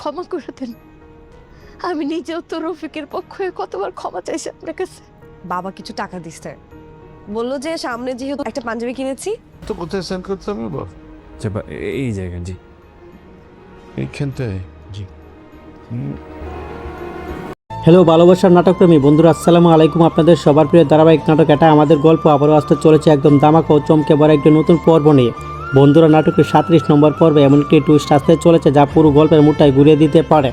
ক্ষমা করে দেন। আমি নিজেও তো রফিকের পক্ষ হয়ে কতবার ক্ষমা চাইছি আপনার কাছে। বাবা কিছু টাকা দিচ্ছে, বললো যে সামনে যেহেতু একটা পাঞ্জাবি কিনেছি। তো কোথায় সেন্ড করতে হবে বল? এই জায়গা জি এইখানটায়। জি। হ্যালো ভালোবাসার নাটকপ্রেমী বন্ধুরা, আসসালামু আলাইকুম। আপনাদের সবার প্রিয় ধারাবাহিক নাটক এটা আমাদের গল্প আবারও আসতে চলেছে একদম ধামাকা ও চমকে বড় একটি নতুন পর্ব নিয়ে। বন্ধুরা, নাটকের 37 নম্বর পর্বে এমন একটি টুইস্ট আসতে চলেছে যা পুরো গল্পের মুডটাই ঘুরিয়ে দিতে পারে।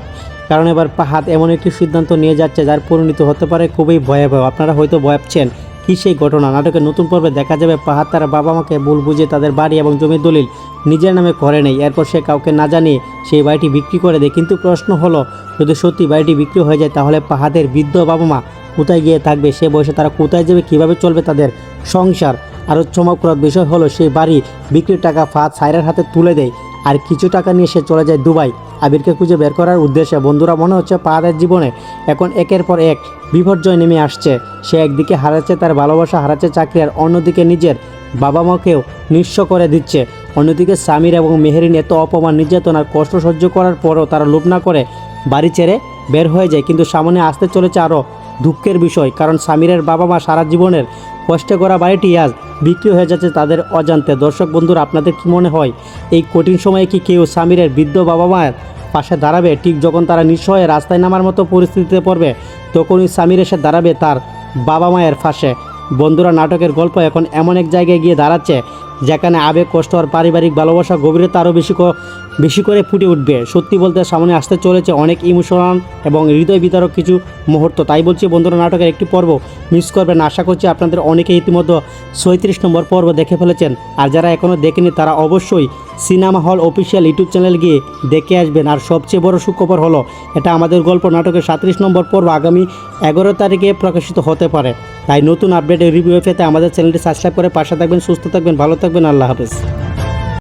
কারণ এবার ফাহাদ এমন একটি সিদ্ধান্ত নিয়ে যাচ্ছে যার পরিণতি হতে পারে খুবই ভয়াবহ। আপনারা হয়তো ভাবছেন কী সেই ঘটনা। নাটকের নতুন পর্বে দেখা যাবে ফাহাদ তার বাবা মাকে ভুল বুঝিয়ে তাদের বাড়ি এবং জমির দলিল নিজের নামে করে নেই। এরপর সে কাউকে না জানিয়ে সেই বাড়িটি বিক্রি করে দেয়। কিন্তু প্রশ্ন হলো, যদি সত্যি বাড়িটি বিক্রি হয়ে যায় তাহলে ফাহাদের বৃদ্ধ বাবা মা কোথায় গিয়ে থাকবে? সে বয়সে তারা কোথায় যাবে? কীভাবে চলবে তাদের সংসার? আরও চমকপ্রদ বিষয় হলো, সেই বাড়ি বিক্রির টাকা ফাহাদ সায়রার হাতে তুলে দেয় আর কিছু টাকা নিয়ে সে চলে যায় দুবাই আবিরকে খুঁজে বের করার উদ্দেশ্যে। বন্ধুরা, মনে হচ্ছে ফাহাদের জীবনে এখন একের পর এক বিপর্যয় নেমে আসছে। সে একদিকে হারাচ্ছে তার ভালোবাসা, হারাচ্ছে চাকরি, আর অন্যদিকে নিজের বাবা মাকেও নিঃস্ব করে দিচ্ছে। অন্যদিকে সামির এবং মেহেরিন এত অপমান, নির্যাতন আর কষ্ট সহ্য করার পরও তারা লোভ না করে বাড়ি ছেড়ে বের হয়ে যায়। কিন্তু সামনে আসতে চলেছে আরও দুঃখের বিষয়, কারণ সামিরের বাবা মা সারা জীবনের কষ্টে করা বাড়িটি আজ বিক্রি হয়ে যাচ্ছে তাদের অজান্তে। দর্শক বন্ধুরা, আপনাদের কি মনে হয় এই কঠিন সময়ে কি কেউ সামিরের বৃদ্ধ বাবা মায়ের পাশে দাঁড়াবে? ঠিক যখন তারা নিঃস্ব হয়ে রাস্তায় নামার মতো পরিস্থিতিতে পড়বে, তখনই সামির এসে দাঁড়াবে তার বাবা মায়ের পাশে। বন্ধুরা, নাটকের গল্প এখন এমন এক জায়গায় গিয়ে দাঁড়াচ্ছে যেখানে আবেগ, কষ্ট আর পারিবারিক ভালোবাসা গভীরতা আরও বেশি করে ফুটে উঠবে। সত্যি বলতে সামনে আসতে চলেছে অনেক ইমোশনাল এবং হৃদয় বিতারক কিছু মুহূর্ত। তাই বলছি বন্ধুরা, নাটকের একটি পর্ব মিস করবেন। আশা করছি আপনাদের অনেকে ইতিমধ্যে 37 নম্বর পর্ব দেখে ফেলেছেন, আর যারা এখনও দেখেনি তারা অবশ্যই cinema hall official YouTube channel গিয়ে দেখে আসবেন। আর সবচেয়ে বড় সুখবর হলো, এটা আমাদের গল্প নাটকের 37 নম্বর পর্ব আগামী 11 তারিখে প্রকাশিত হতে পারে। তাই নতুন আপডেটের রিভিউ পেতে আমাদের চ্যানেলটি সাবস্ক্রাইব করে পাশে থাকবেন। সুস্থ থাকবেন, ভালো থাকবেন, আল্লাহ হাফেজ।